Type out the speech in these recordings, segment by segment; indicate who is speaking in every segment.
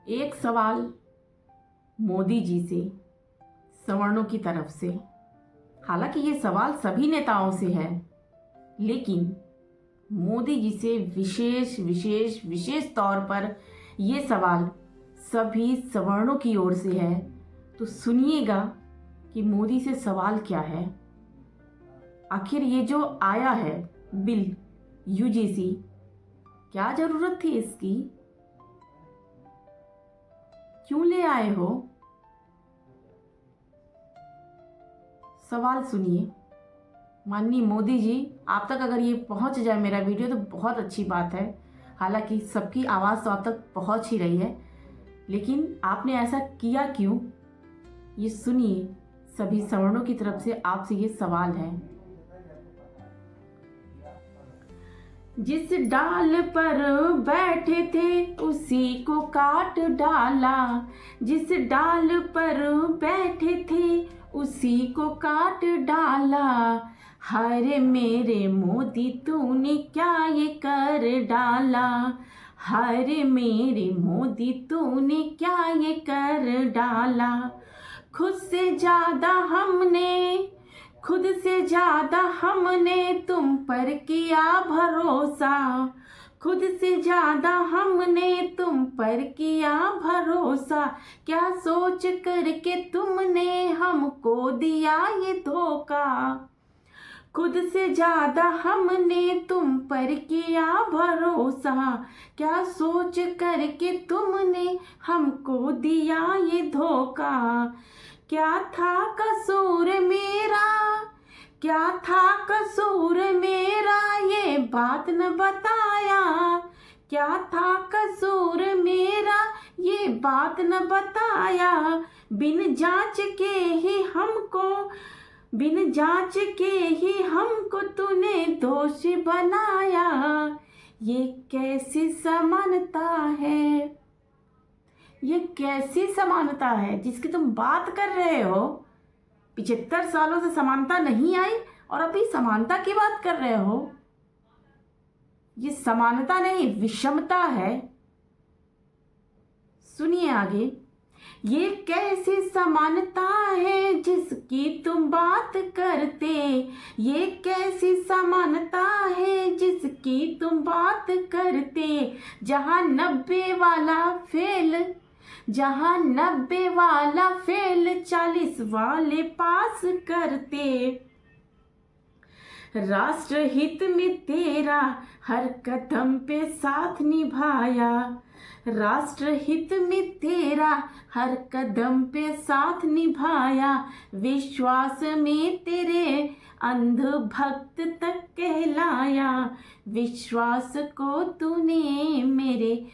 Speaker 1: एक सवाल मोदी जी से सवर्णों की तरफ से। हालांकि ये सवाल सभी नेताओं से है, लेकिन मोदी जी से विशेष विशेष विशेष तौर पर ये सवाल सभी सवर्णों की ओर से है। तो सुनिएगा कि मोदी से सवाल क्या है। आखिर ये जो आया है बिल यूजीसी, क्या जरूरत थी इसकी? क्यों ले आए हो? सवाल सुनिए। माननीय मोदी जी, आप तक अगर ये पहुंच जाए मेरा वीडियो तो बहुत अच्छी बात है। हालांकि सबकी आवाज़ तो आप तक पहुंच ही रही है, लेकिन आपने ऐसा किया क्यों? ये सुनिए। सभी सवर्णों की तरफ से आपसे ये सवाल है। जिस डाल पर बैठे थे उसी को काट डाला, जिस डाल पर बैठे थे उसी को काट डाला। हाय मेरे मोदी तूने क्या ये कर डाला, हाय मेरे मोदी तूने क्या ये कर डाला। खुद से ज्यादा हमने तुम पर किया भरोसा, खुद से ज्यादा हमने तुम पर किया भरोसा। क्या सोच करके तुमने हमको दिया ये धोखा, खुद से ज्यादा हमने तुम पर किया भरोसा। क्या सोच करके तुमने हमको दिया ये धोखा। क्या था कसूर मेरा, क्या था कसूर मेरा ये बात न बताया, क्या था कसूर मेरा ये बात न बताया। बिन जांच के ही हमको तूने दोषी बनाया। ये कैसी समानता है, ये कैसी समानता है जिसकी तुम बात कर रहे हो? 75 सालों से समानता नहीं आई और अभी समानता की बात कर रहे हो। ये समानता नहीं, विषमता है। सुनिए आगे। ये कैसी समानता है जिसकी तुम बात करते, ये कैसी समानता है जिसकी तुम बात करते। जहां 90 वाला फेल 40 वाले पास करते। राष्ट्रहित में तेरा हर कदम पे साथ निभाया, राष्ट्रहित में तेरा हर कदम पे साथ निभाया। विश्वास में तेरे अंध भक्त तक कहलाया। विश्वास को तूने मेरे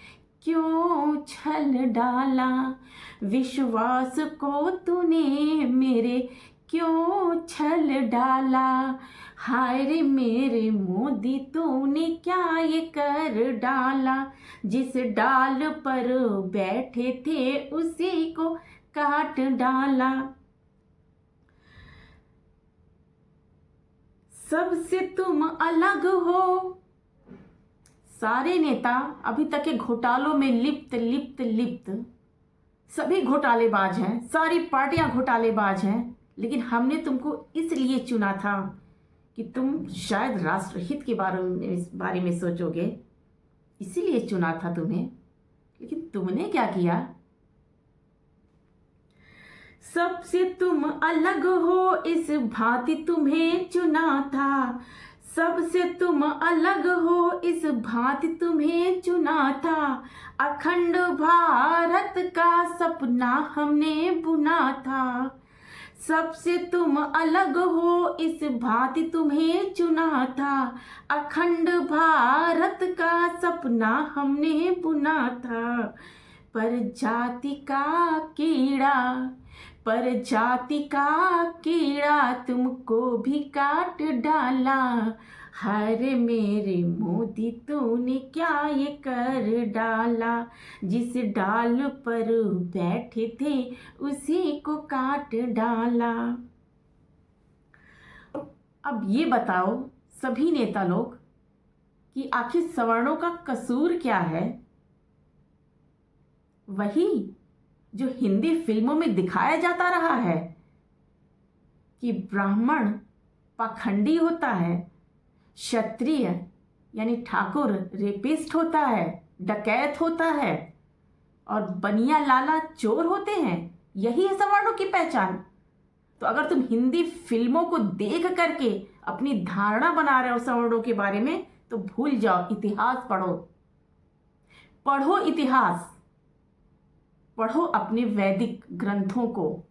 Speaker 1: क्यों छल डाला, विश्वास को तूने मेरे क्यों छल डाला। हाय रे मेरे मोदी तूने क्या ये कर डाला। जिस डाल पर बैठे थे उसी को काट डाला। सबसे तुम अलग हो। सारे नेता अभी तक के घोटालों में लिप्त सभी घोटालेबाज हैं, सारी पार्टियां घोटालेबाज हैं। लेकिन हमने तुमको इसलिए चुना था कि तुम शायद राष्ट्रहित के बारे में सोचोगे, इसीलिए चुना था तुम्हें। लेकिन तुमने क्या किया? सबसे तुम अलग हो इस भांति तुम्हें चुना था, सबसे तुम अलग हो इस भांति तुम्हें चुना था। अखंड भारत का सपना हमने बुना था, सबसे तुम अलग हो इस भांति तुम्हें चुना था। अखंड भारत का सपना हमने बुना था। पर जाति का कीड़ा तुमको भी काट डाला। हाय मेरे मोदी तूने क्या ये कर डाला। जिस डाल पर बैठे थे उसी को काट डाला। अब ये बताओ सभी नेता लोग कि आखिर सवर्णों का कसूर क्या है? वही जो हिंदी फिल्मों में दिखाया जाता रहा है कि ब्राह्मण पाखंडी होता है, क्षत्रिय यानी ठाकुर रेपिस्ट होता है, डकैत होता है, और बनिया लाला चोर होते हैं, यही है सवर्णों की पहचान। तो अगर तुम हिंदी फिल्मों को देख करके अपनी धारणा बना रहे हो सवर्णों के बारे में, तो भूल जाओ, इतिहास पढ़ो, पढ़ो इतिहास, पढ़ो अपने वैदिक ग्रंथों को,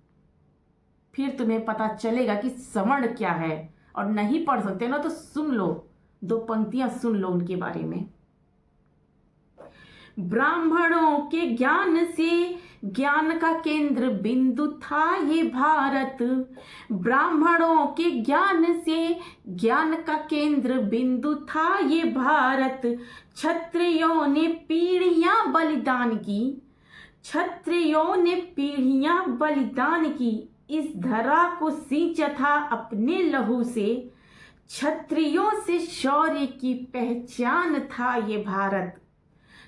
Speaker 1: फिर तुम्हें पता चलेगा कि सवर्ण क्या है। और नहीं पढ़ सकते ना तो सुन लो, 2 पंक्तियां सुन लो उनके बारे में। ब्राह्मणों के ज्ञान से ज्ञान का केंद्र बिंदु था ये भारत। ब्राह्मणों के ज्ञान से ज्ञान का केंद्र बिंदु था ये भारत। क्षत्रियों ने पीढ़ियां बलिदान की, क्षत्रियों ने पीढ़ियां बलिदान की, इस धरा को सींचा था अपने लहू से। क्षत्रियों से शौर्य की पहचान था ये भारत,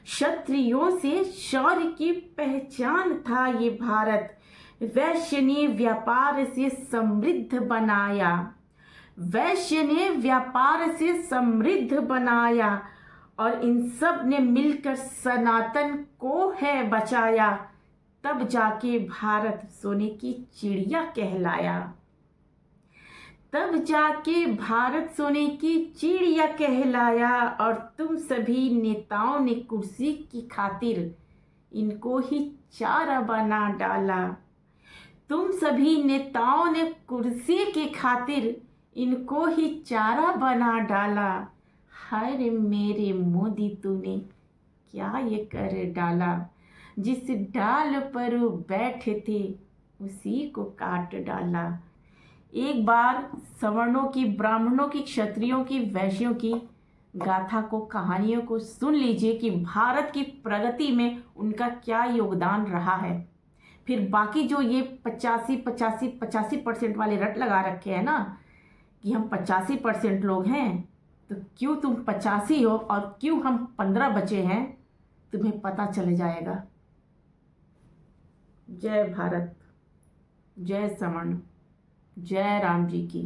Speaker 1: क्षत्रियों से शौर्य की पहचान था ये भारत। वैश्य ने व्यापार से समृद्ध बनाया, वैश्य ने व्यापार से समृद्ध बनाया, और इन सब ने मिलकर सनातन को है बचाया। तब जाके भारत सोने की चिड़िया कहलाया, तब जाके भारत सोने की चिड़िया कहलाया। और तुम सभी नेताओं ने कुर्सी की खातिर इनको ही चारा बना डाला, तुम सभी नेताओं ने कुर्सी की खातिर इनको ही चारा बना डाला। हाय रे मेरे मोदी, तूने क्या ये कर डाला। जिस डाल पर वो बैठे थे उसी को काट डाला। एक बार सवर्णों की, ब्राह्मणों की, क्षत्रियों की, वैश्यों की गाथा को, कहानियों को सुन लीजिए कि भारत की प्रगति में उनका क्या योगदान रहा है। फिर बाकी जो ये 85% वाले रट लगा रखे हैं ना कि हम 85% लोग हैं, तो क्यों तुम 85 हो और क्यों हम 15 बचे हैं, तुम्हें पता चल जाएगा। जय भारत, जय सवर्ण, जय राम जी की।